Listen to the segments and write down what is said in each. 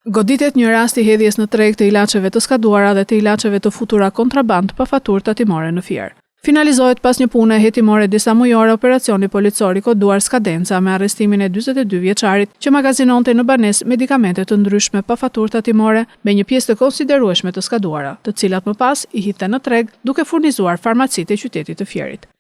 Goditet një rast i hedhjes në treg të ilaçeve të skaduara dhe të ilaçeve të futura kontraband pa faturë tatimore në Fier. Finalizohet pas një pune hetimore disa mujore operacioni policor i koduar Skadenca me arrestimin e 42 vjeçarit që magazinonte në banesë medikamente të ndryshme pa faturë tatimore me një pjesë të konsiderueshme të skaduara, të cilat më pas i hidhte në treg duke furnizuar farmacitë e qytetit të Fierit.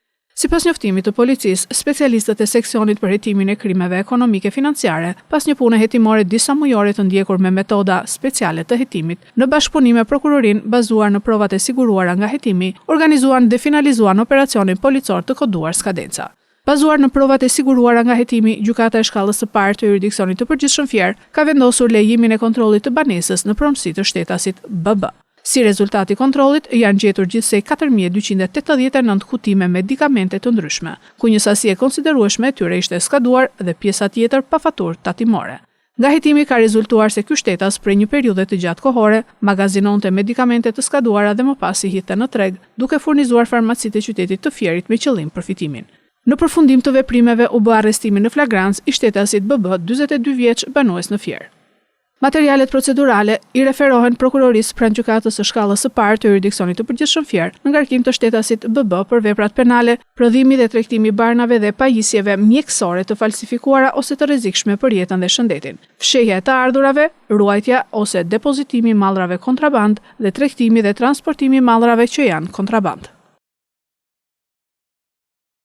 Sipas njoftimit të policisë, specialistët e seksionit për hetimin e krimeve ekonomike financiare, pas një pune hetimore disa mujore të ndjekur me metoda speciale të hetimit, në bashkëpunim me prokurorin bazuar në provat e siguruara nga hetimi, organizuan dhe finalizuan operacionin policor të koduar Skadenca. Bazuar në provat e siguruara nga hetimi, gjykata e shkallës së parë të jurisdiksionit të përgjithshëm Fier ka vendosur lejimin e kontrollit të banesës në pronësi të shtetasit BB. Si rezultati kontrollit, janë gjetur gjithsej 4289 kuti me medikamente të ndryshme, ku një sasi e konsiderueshme e tyre ishte skaduar dhe pjesa tjetër pa faturë tatimore. Nga hetimi ka rezultuar se ky shtetas prej një periudhe të gjatë kohore magazinonte medikamente të skaduara dhe më pas i hidhte në treg, duke furnizuar farmacitë e qytetit të Fierit me qëllim përfitimin. Në përfundim të veprimeve u bë arrestimi në flagrancë i shtetasit BB 42 vjeç banues në Fier. Materialet procedurale i referohen prokurorisë pranë gjykatës së shkallës së parë të jurisdiksionit të përgjithshëm Fier në ngarkim të shtetasit BB për veprat penale, prodhimi dhe tregtimi i barnave dhe pajisjeve mjekësore të falsifikuara ose të rrezikshme për jetën dhe shëndetin, fshehja e të ardhurave, ruajtja ose depozitimi i mallrave kontraband dhe tregtimi dhe transportimi i mallrave që janë kontraband.